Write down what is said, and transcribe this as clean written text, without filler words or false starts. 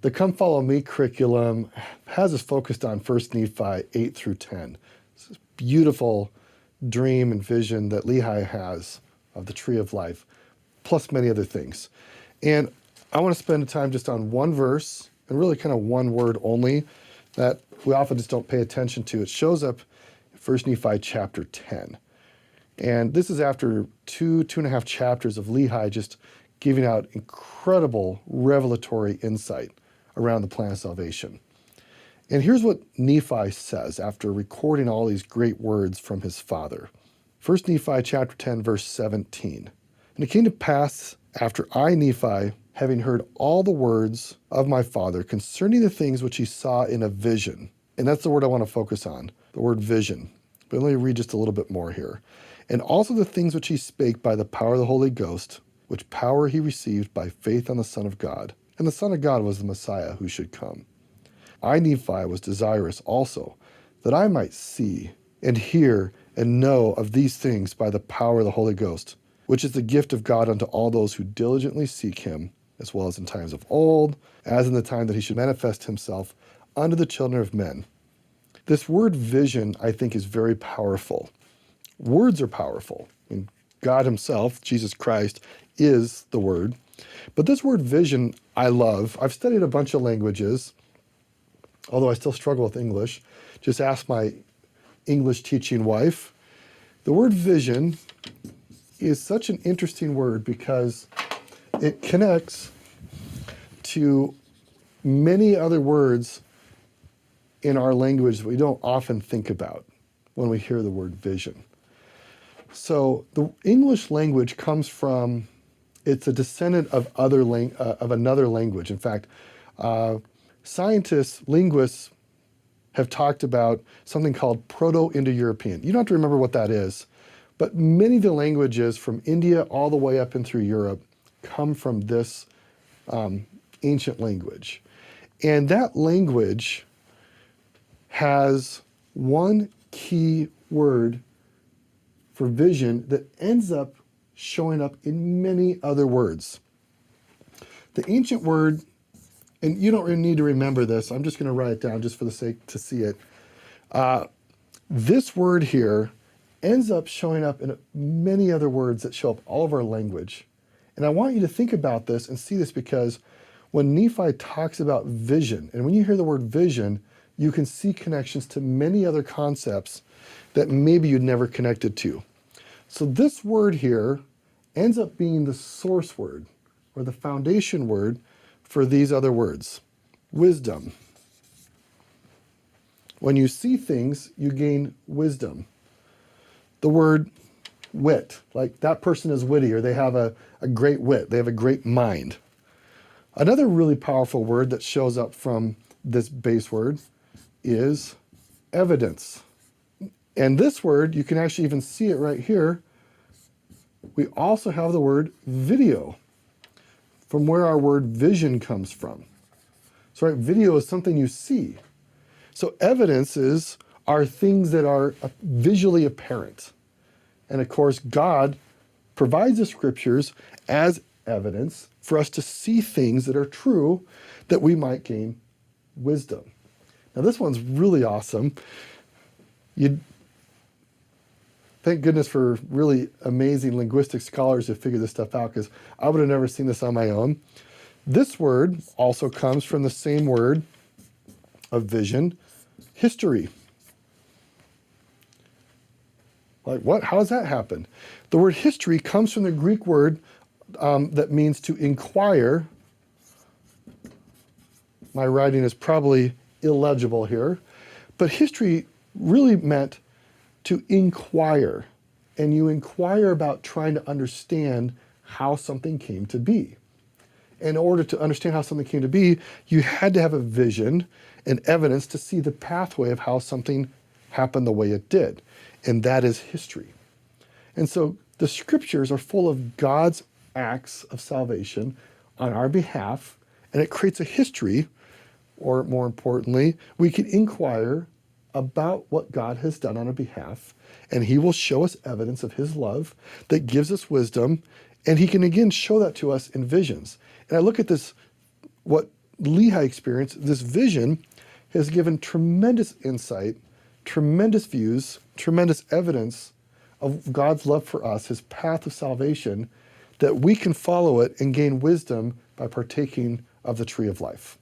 The Come Follow Me curriculum has us focused on 1 Nephi 8 through 10. It's this beautiful dream and vision that Lehi has of the tree of life, plus many other things. And I want to spend time just on one verse, and really kind of one word only, that we often just don't pay attention to. It shows up in 1 Nephi chapter 10. And this is after two and a half chapters of Lehi just giving out incredible revelatory insight around the plan of salvation. And here's what Nephi says after recording all these great words from his father. 1 Nephi chapter 10, verse 17. And it came to pass after I, Nephi, having heard all the words of my father concerning the things which he saw in a vision. And that's the word I want to focus on, the word vision. But let me read just a little bit more here. And also the things which he spake by the power of the Holy Ghost, which power he received by faith on the Son of God. And the Son of God was the Messiah who should come. I, Nephi, was desirous also that I might see and hear and know of these things by the power of the Holy Ghost, which is the gift of God unto all those who diligently seek him, as well as in times of old, as in the time that he should manifest himself unto the children of men. This word vision, I think, is very powerful. Words are powerful. I mean, God himself, Jesus Christ, is the word. But this word vision, I love. I've studied a bunch of languages, although I still struggle with English. Just ask my English teaching wife. The word vision is such an interesting word because it connects to many other words in our language that we don't often think about when we hear the word vision. So the English language comes from, it's a descendant of another language. In fact, scientists, linguists have talked about something called Proto-Indo-European. You don't have to remember what that is, but many of the languages from India all the way up and through Europe come from this ancient language. And that language has one key word for vision that ends up showing up in many other words. The ancient word, and you don't really need to remember this, I'm just going to write it down just for the sake to see it. This word here ends up showing up in many other words that show up all of our language. And I want you to think about this and see this because when Nephi talks about vision, and when you hear the word vision, you can see connections to many other concepts that maybe you'd never connected to. So this word here ends up being the source word or the foundation word for these other words. Wisdom. When you see things, you gain wisdom. The word wit, like that person is witty or they have a great wit, they have a great mind. Another really powerful word that shows up from this base word is evidence. And this word, you can actually even see it right here. We also have the word video, from where our word vision comes from. So right, video is something you see. So evidences are things that are visually apparent. And of course, God provides the scriptures as evidence for us to see things that are true that we might gain wisdom. Now this one's really awesome. Thank goodness for really amazing linguistic scholars who figure this stuff out because I would have never seen this on my own. This word also comes from the same word of vision, history. Like what? How does that happen? The word history comes from the Greek word that means to inquire. My writing is probably illegible here, but history really meant to inquire, and you inquire about trying to understand how something came to be. In order to understand how something came to be, you had to have a vision and evidence to see the pathway of how something happened the way it did, and that is history. And so the scriptures are full of God's acts of salvation on our behalf, and it creates a history, or more importantly, we can inquire about what God has done on our behalf, and he will show us evidence of his love that gives us wisdom, and he can again show that to us in visions. And I look at this, what Lehi experience, this vision, has given tremendous insight, tremendous views, tremendous evidence of God's love for us, his path of salvation, that we can follow it and gain wisdom by partaking of the tree of life.